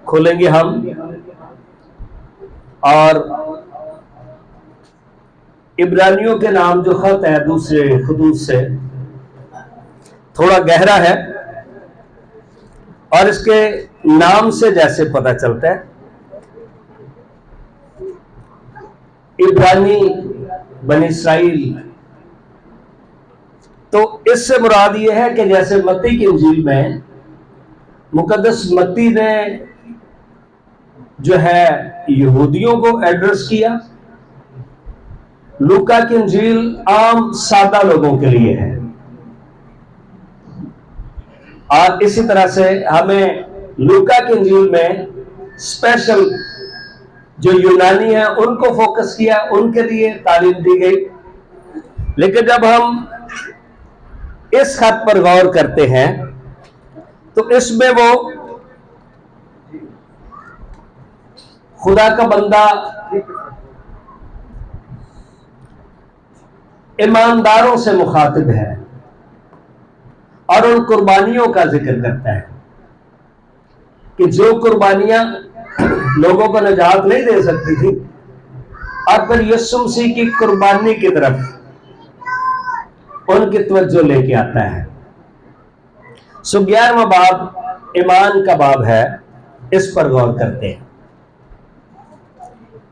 کھولیں گے ہم، اور عبرانیوں کے نام جو خط ہے دوسرے خطوط سے تھوڑا گہرا ہے، اور اس کے نام سے جیسے پتہ چلتا ہے عبرانی بنی اسرائیل، تو اس سے مراد یہ ہے کہ جیسے متی کی انجیل میں مقدس متی نے جو ہے یہودیوں کو ایڈریس کیا، لوکا کی انجیل عام سادہ لوگوں کے لیے ہے، اور اسی طرح سے ہمیں لوکا کی انجیل میں اسپیشل جو یونانی ہیں ان کو فوکس کیا، ان کے لیے تعلیم دی گئی۔ لیکن جب ہم اس خط پر غور کرتے ہیں تو اس میں وہ خدا کا بندہ ایمانداروں سے مخاطب ہے اور ان قربانیوں کا ذکر کرتا ہے کہ جو قربانیاں لوگوں کو نجات نہیں دے سکتی تھی، اور پھر یسوع مسیح کی قربانی کی طرف ان کی توجہ لے کے آتا ہے۔ 11واں باب ایمان کا باب ہے، اس پر غور کرتے ہیں۔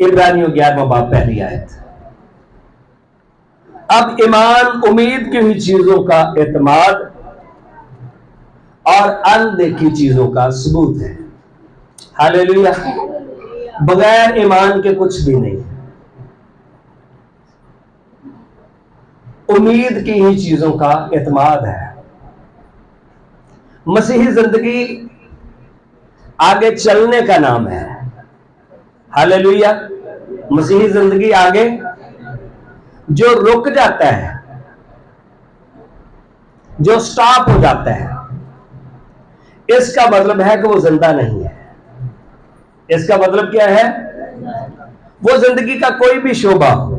عبرانیوں 11واں باب پہلی آیت۔ اب ایمان امید کی ہوئی چیزوں کا اعتماد اور اندیکھی چیزوں کا ثبوت ہے۔ ہاللیلویہ۔ بغیر ایمان کے کچھ بھی نہیں ہے۔ امید کی ہی چیزوں کا اعتماد ہے۔ مسیحی زندگی آگے چلنے کا نام ہے۔ ہاللیلویہ۔ مسیحی زندگی آگے جو رک جاتا ہے، جو سٹاپ ہو جاتا ہے، اس کا مطلب ہے کہ وہ زندہ نہیں ہے۔ اس کا مطلب کیا ہے؟ وہ زندگی کا کوئی بھی شعبہ ہو۔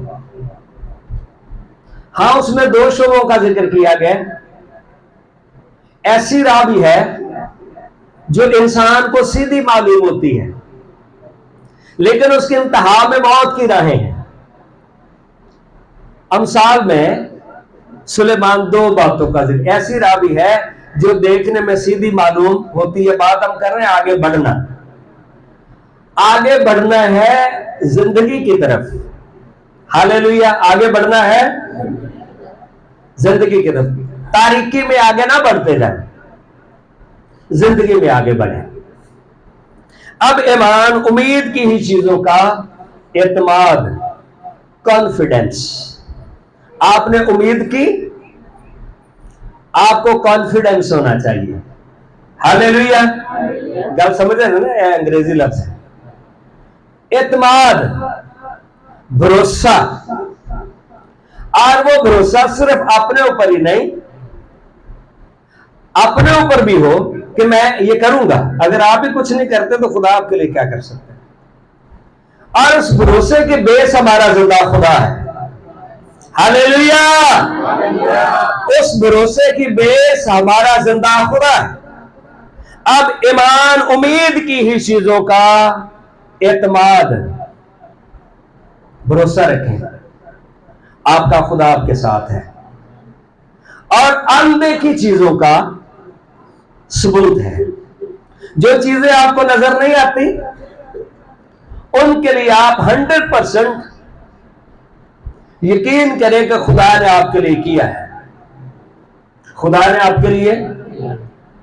ہاں، اس میں 2 شعبوں کا ذکر کیا گیا۔ ایسی راہ بھی ہے جو انسان کو سیدھی معلوم ہوتی ہے، لیکن اس کے انتہا میں موت کی راہیں ہیں۔ امثال میں سلیمان 2 باتوں کا ذکر۔ ایسی راہ بھی ہے جو دیکھنے میں سیدھی معلوم ہوتی ہے۔ بات ہم کر رہے ہیں آگے بڑھنا، آگے بڑھنا ہے زندگی کی طرف۔ ہاللیلویہ۔ آگے بڑھنا ہے زندگی کی طرف۔ تاریکی میں آگے نہ بڑھتے جائیں، زندگی میں آگے بڑھیں۔ اب ایمان امید کی ہی چیزوں کا اعتماد، کانفیڈنس۔ آپ نے امید کی، آپ کو کانفیڈنس ہونا چاہیے۔ ہاللیلویہ۔ گل سمجھ رہے ہیں نا؟ یہ انگریزی لفظ ہے۔ اعتماد، بھروسہ، اور وہ بھروسہ صرف اپنے اوپر ہی نہیں، اپنے اوپر بھی ہو کہ میں یہ کروں گا۔ اگر آپ ہی کچھ نہیں کرتے تو خدا آپ کے لیے کیا کر سکتے ہیں؟ اور اس بھروسے کے بیس ہمارا زندہ خدا ہے۔ ہاللیلویہ۔ اس بھروسے کی بیس ہمارا زندہ خدا ہے۔ اب ایمان امید کی ہی چیزوں کا اعتماد، بھروسہ رکھیں، آپ کا خدا آپ کے ساتھ ہے، اور اندیکھی چیزوں کا ثبوت ہے۔ جو چیزیں آپ کو نظر نہیں آتی ان کے لیے آپ 100% یقین کریں کہ خدا نے آپ کے لیے کیا ہے، خدا نے آپ کے لیے۔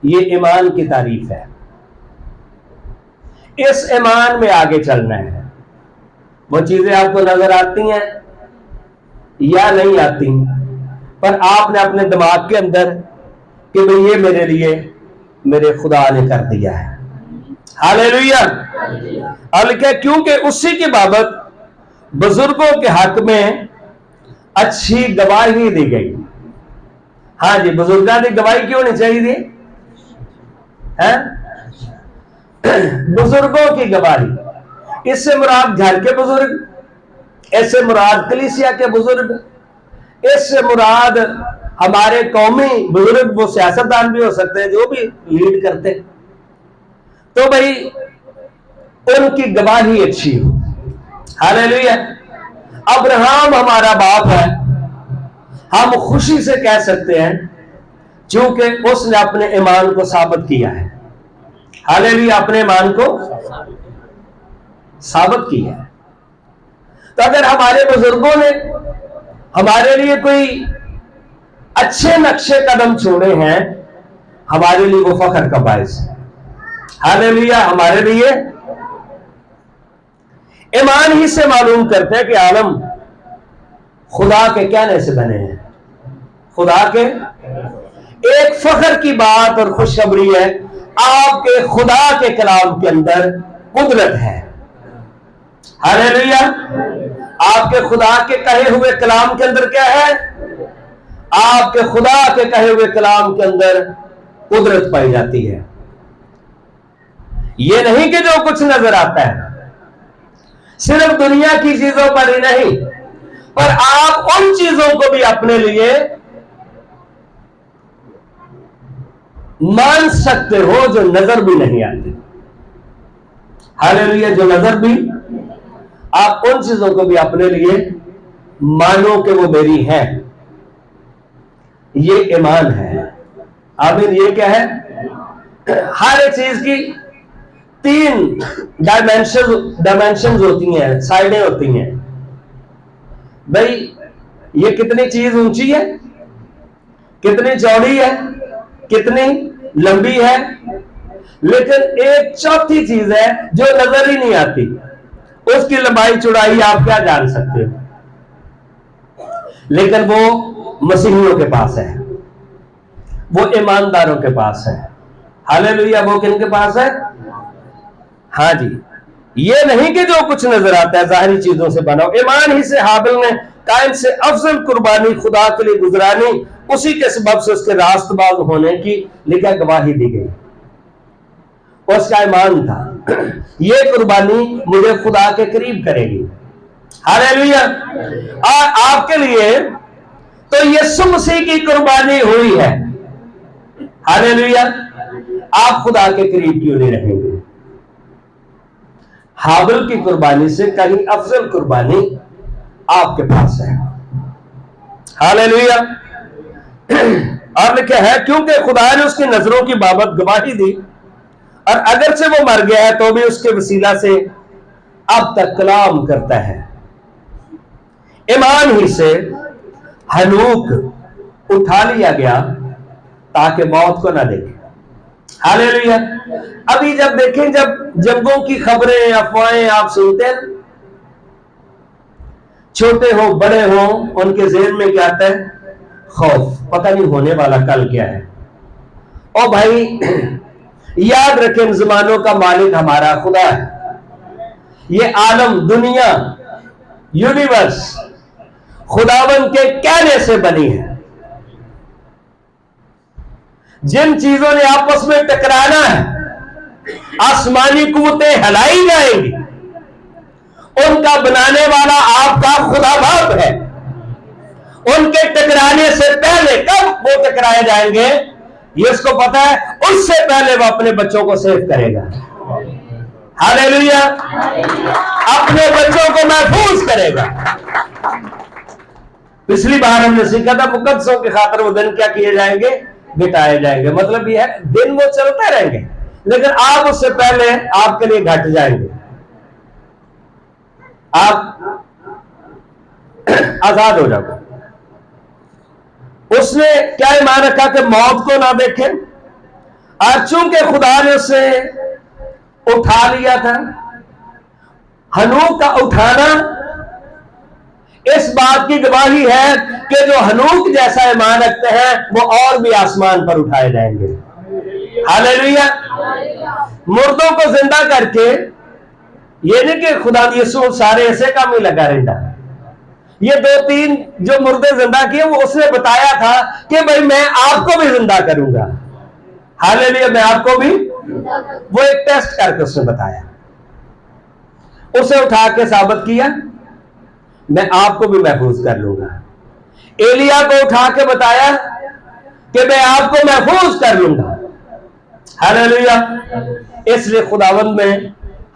یہ ایمان کی تعریف ہے۔ اس ایمان میں آگے چلنا ہے۔ وہ چیزیں آپ کو نظر آتی ہیں یا نہیں آتی، پر آپ نے اپنے دماغ کے اندر کہ بھئی یہ میرے لیے میرے خدا نے کر دیا ہے۔ ہاللیلویہ۔ کیونکہ اسی کی بابت بزرگوں کے حق میں اچھی گواہی دی گئی۔ ہاں جی، بزرگوں کی گواہی کیوں نہیں چاہیے؟ بزرگوں کی گواہی، اس سے مراد گھر کے بزرگ، اس سے مراد کلیسیا کے بزرگ، اس سے مراد ہمارے قومی بزرگ، وہ سیاستدان بھی ہو سکتے ہیں جو بھی لیڈ کرتے۔ تو بھائی ان کی گواہی اچھی ہو. ہاللیلویا. ابراہیم ہمارا باپ ہے, ہم خوشی سے کہہ سکتے ہیں چونکہ اس نے اپنے ایمان کو ثابت کیا ہے. ہاللیلویا. اپنے ایمان کو ثابت کیا ہے. تو اگر ہمارے بزرگوں نے ہمارے لیے کوئی اچھے نقشے قدم چھوڑے ہیں, ہمارے لیے وہ فخر کا باعث ہے. ہاللیلویا. ہمارے لیے ایمان ہی سے معلوم کرتے ہیں کہ عالم خدا کے کہنے سے بنے ہیں. خدا کے ایک فخر کی بات اور خوشخبری ہے, آپ کے خدا کے کلام کے اندر قدرت ہے. ہاللیلویا. آپ کے خدا کے کہے ہوئے کلام کے اندر کیا ہے؟ آپ کے خدا کے کہے ہوئے کلام کے اندر قدرت پائی جاتی ہے. یہ نہیں کہ جو کچھ نظر آتا ہے صرف دنیا کی چیزوں پر ہی نہیں, پر آپ ان چیزوں کو بھی اپنے لیے مان سکتے ہو جو نظر بھی نہیں آتی. ہاللیلویا. جو نظر بھی, آپ ان چیزوں کو بھی اپنے لیے مانو کہ وہ میری ہے. یہ ایمان ہے. آمین. یہ کیا ہے؟ ہر ایک چیز کی 3 ڈائمینشنز ہوتی ہیں, سائڈیں ہوتی ہیں. بھائی یہ کتنی چیز اونچی ہے, کتنی چوڑی ہے, کتنی لمبی ہے, لیکن ایک چوتھی چیز ہے جو نظر ہی نہیں آتی. اس کی لمبائی چوڑائی آپ کیا جان سکتے ہو, لیکن وہ مسیحیوں کے پاس ہے, وہ ایمانداروں کے پاس ہے. ہاللیلویا. وہ کن کے پاس ہے؟ ہاں جی. یہ نہیں کہ جو کچھ نظر آتا ہے ظاہری چیزوں سے بنا. ایمان ہی سے حابل نے قائم سے افضل قربانی خدا کے لیے گزرانی, اسی کے سبب سے اس کے راست باز ہونے کی لکھا گواہی دی گئی. اس کا ایمان تھا یہ قربانی مجھے خدا کے قریب کرے گی. ہاللیلویا. اور آپ کے لیے تو یسوع مسیح کی قربانی ہوئی ہے. ہاللیلویا. آپ خدا کے قریب کیوں نہیں رہیں گے؟ حابل کی قربانی سے کہیں افضل قربانی آپ کے پاس ہے. ہاللیلویا. اور لکھا ہے کیونکہ خدا نے اس کی نظروں کی بابت گواہی دی, اور اگرچہ وہ مر گیا ہے تو بھی اس کے وسیلہ سے اب تک کلام کرتا ہے. ایمان ہی سے ہنوک اٹھا لیا گیا تاکہ موت کو نہ دیکھے. ہاللیلویا. ابھی جب دیکھیں, جب جنگوں کی خبریں افواہیں آپ سنتے ہیں, چھوٹے ہو بڑے ہوں, ان کے ذہن میں کیا آتا ہے؟ خوف. پتہ نہیں ہونے والا کل کیا ہے. او بھائی یاد رکھیں زمانوں کا مالک ہمارا خدا ہے. یہ عالم, دنیا, یونیورس خداوند کے کہنے سے بنی ہے. جن چیزوں نے آپس میں ٹکرانا ہے آسمانی قوتیں ہلائی جائیں گی, ان کا بنانے والا آپ کا خدا باپ ہے. ان کے ٹکرانے سے پہلے کب وہ ٹکرائے جائیں گے یہ اس کو پتا ہے, اس سے پہلے وہ اپنے بچوں کو سیو کرے گا. ہاللیلویا. اپنے بچوں کو محفوظ کرے گا. پچھلی بار ہم نے سیکھا تھا مقدسوں کی خاطر وہ دن کیا کیے جائیں گے؟ مٹائے جائیں گے. مطلب یہ ہے دن وہ چلتے رہیں گے, لیکن آپ اس سے پہلے آپ کے لیے گھٹ جائیں گے. آپ آزاد ہو جاؤ گے. اس نے کیا ایمان رکھا کہ موت کو نہ دیکھیں, اور چونکہ خدا نے اسے اٹھا لیا تھا. ہنوک کا اٹھانا اس بات کی گواہی ہے کہ جو ہنوک جیسا ایمان رکھتے ہیں وہ اور بھی آسمان پر اٹھائے جائیں گے. ہاللیلویا. مردوں کو زندہ کر کے, یہ نہیں کہ خدا یسوع سارے ایسے کام ہی لگا رہتا. یہ 2-3 جو مردے زندہ کیے وہ اس نے بتایا تھا کہ بھائی میں آپ کو بھی زندہ کروں گا. ہاللیلویا. میں آپ کو بھی, وہ ایک ٹیسٹ کر کے اس نے بتایا, اسے اٹھا کے ثابت کیا میں آپ کو بھی محفوظ کر لوں گا. ایلیا کو اٹھا کے بتایا کہ میں آپ کو محفوظ کر لوں گا. ہاللیلویا. اس لیے خداوند میں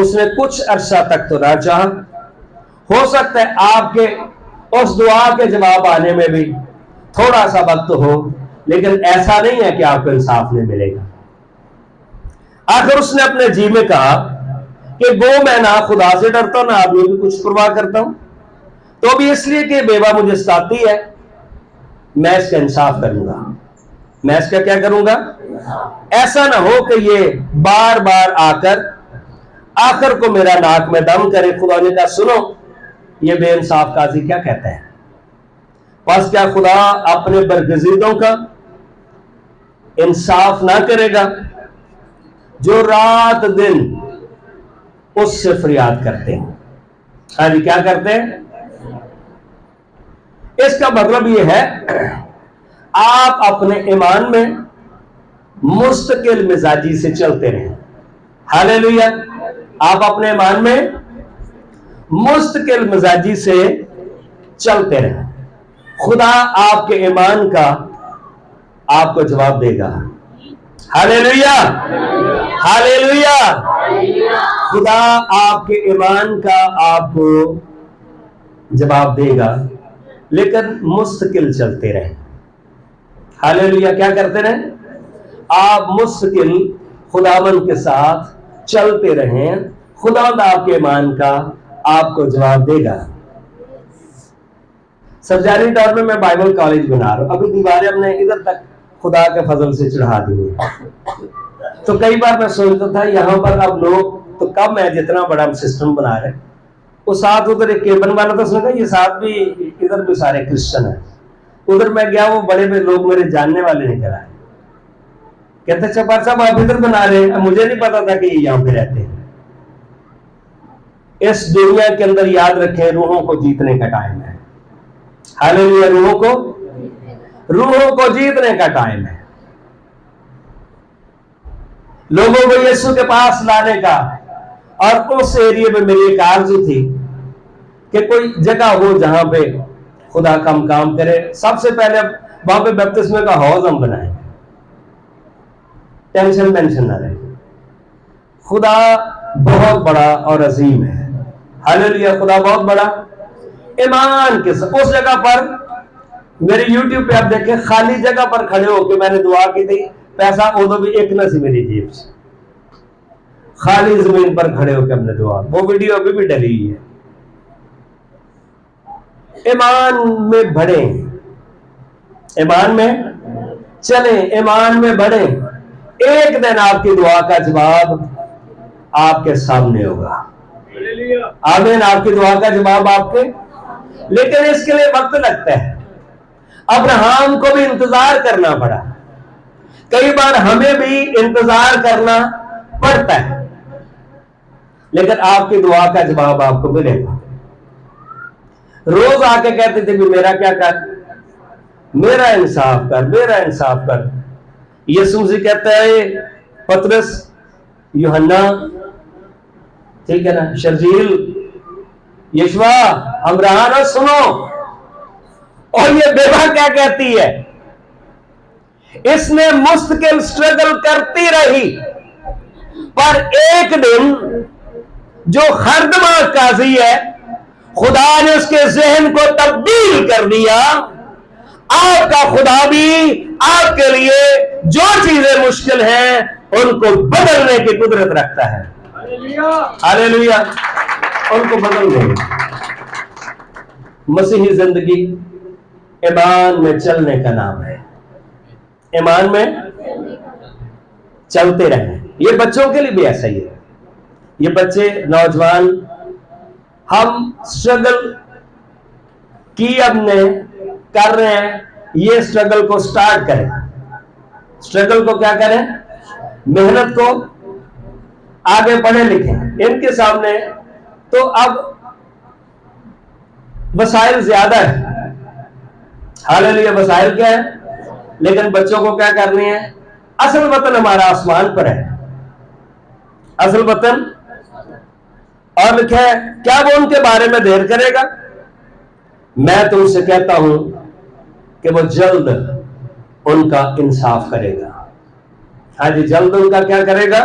اس نے کچھ عرصہ تک تو نہ چاہا. ہو سکتا ہے آپ کے اس دعا کے جواب آنے میں بھی تھوڑا سا وقت ہو، لیکن ایسا نہیں ہے کہ آپ کو انصاف نہیں ملے گا. آخر اس نے اپنے جی میں کہا کہ گو میں نہ خدا سے ڈرتا ہوں نہ آدمی کی کچھ پرواہ کرتا ہوں، تو بھی اس لیے کہ بیوہ مجھے ستاتی ہے میں اس کا انصاف کروں گا. میں اس کا کیا کروں گا؟ ایسا نہ ہو کہ یہ بار بار آ کر آخر کو میرا ناک میں دم کرے. خدا نے کہا سنو، یہ بے انصاف قاضی کیا کہتا ہے؟ بس کیا خدا اپنے برگزیدوں کا انصاف نہ کرے گا جو رات دن اس سے فریاد کرتے ہیں؟ ہاں جی، کیا کرتے ہیں؟ اس کا مطلب یہ ہے آپ اپنے ایمان میں مستقل مزاجی سے چلتے رہیں. ہاللیلویا. آپ اپنے ایمان میں مستقل مزاجی سے چلتے رہیں. خدا آپ کے ایمان کا آپ کو جواب دے گا. ہاللیلویا ہاللیلویا. خدا آپ کے ایمان کا آپ کو جواب دے گا، لیکن مستقل چلتے رہیں. ہاللیلویا. کیا کرتے رہیں؟ آپ مستقل خداوند کے ساتھ چلتے رہیں. خداوند آپ کے ایمان کا آپ کو جواب دے گا. سرجاری طور میں بائبل کالج بنا رہا ہوں. ابھی دیواریں ہم نے ادھر تک خدا کے فضل سے چڑھا دی. تو کئی بار میں سوچتا تھا یہاں پر اب لوگ تو کم ہے جتنا بڑا ہم سسٹم بنا رہے ہیں. وہ ساتھ ادھر ایک کیبن والا تھا، سنا یہ ساتھ بھی ادھر بھی سارے کرسچن ہیں. ادھر میں گیا، وہ بڑے بڑے لوگ میرے جاننے والے نہیں کرائے. کہتے چپار صاحب آپ ادھر بنا رہے ہیں. مجھے نہیں پتا تھا کہ یہ یہاں پہ رہتے ہیں. اس دنیا کے اندر یاد رکھیں روحوں کو جیتنے کا ٹائم ہے. ہاللیلویا. روحوں کو جیتنے کا ٹائم ہے. لوگوں کو یسوع کے پاس لانے کا. اور اس ایریے میں میری ایک آرزو تھی کہ کوئی جگہ ہو جہاں پہ خدا کا کام کرے. سب سے پہلے وہاں پہ بپتسمے کا حوض ہم بنائیں، ٹینشن نہ رہے. خدا بہت بڑا اور عظیم ہے. ہاللیلویا. خدا بہت بڑا. ایمان کے ساتھ اس جگہ پر میرے یوٹیوب پہ آپ دیکھیں، خالی جگہ پر کھڑے ہو کے میں نے دعا کی تھی. پیسہ ادو بھی ایک نہ سی میری جیب سے. خالی زمین پر کھڑے ہو کے ہم نے دعا. وہ ویڈیو ابھی بھی ڈلی ہوئی ہے. ایمان میں بڑھیں، ایمان میں چلیں، ایمان میں بڑھیں. ایک دن آپ کی دعا کا جواب آپ کے سامنے ہوگا. آمین. آپ کی دعا کا جواب آپ کے، لیکن اس کے لیے وقت لگتا ہے. ابراہیم کو بھی انتظار کرنا پڑا. کئی بار ہمیں بھی انتظار کرنا پڑتا ہے، لیکن آپ کی دعا کا جواب آپ کو ملے گا. روز آ کے کہتے تھے بھی میرا کیا کر، میرا انصاف کر، میرا انصاف کر. یسوع مسیح کہتا ہے پترس، یوحنا، ٹھیک ہے نا، شرجیل، یشوا، ہمراہانہ سنو. اور یہ بیوہ کیا کہتی ہے؟ اس نے مستقل سٹرگل کرتی رہی، پر ایک دن جو خردمند قاضی ہے خدا نے اس کے ذہن کو تبدیل کر دیا. آپ کا خدا بھی آپ کے لیے جو چیزیں مشکل ہیں ان کو بدلنے کی قدرت رکھتا ہے. ہاللیلویا. ان کو بدل دیں. مسیحی زندگی ایمان میں چلنے کا نام ہے. ایمان میں چلتے رہیں. یہ بچوں کے لیے بھی ایسا ہی ہے. یہ بچے، نوجوان، ہم سٹرگل کی ہم نے کر رہے ہیں. یہ سٹرگل کو سٹارٹ کریں. سٹرگل کو کیا کریں؟ محنت کو. آگے پڑھے لکھیں. ان کے سامنے تو اب وسائل زیادہ ہے. ہاللیلویا. وسائل کیا ہے، لیکن بچوں کو کیا کرنی ہے؟ اصل وطن ہمارا آسمان پر ہے. اصل وطن. اور لکھا ہے کیا وہ ان کے بارے میں دیر کرے گا؟ میں تم سے کہتا ہوں کہ وہ جلد ان کا انصاف کرے گا. ہاں جی، جلد ان کا کیا کرے گا؟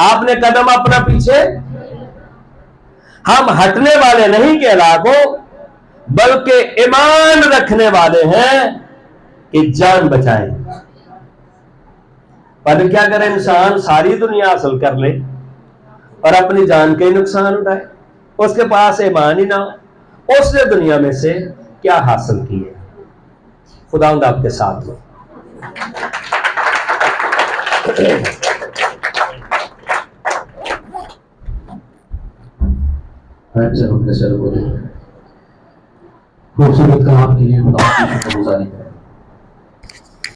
آپ نے قدم اپنا پیچھے، ہم ہٹنے والے نہیں کہ لاکھوں، بلکہ ایمان رکھنے والے ہیں کہ جان بچائیں۔ پر کیا کرے انسان، ساری دنیا حاصل کر لے اور اپنی جان کا ہی نقصان اٹھائے، اس کے پاس ایمان ہی نہ ہو، اس نے دنیا میں سے کیا حاصل کیے؟ خداوند آپ کے ساتھ ہو۔ خوبصورت کلام کے لیے خدا کی شکر گزاری ہے۔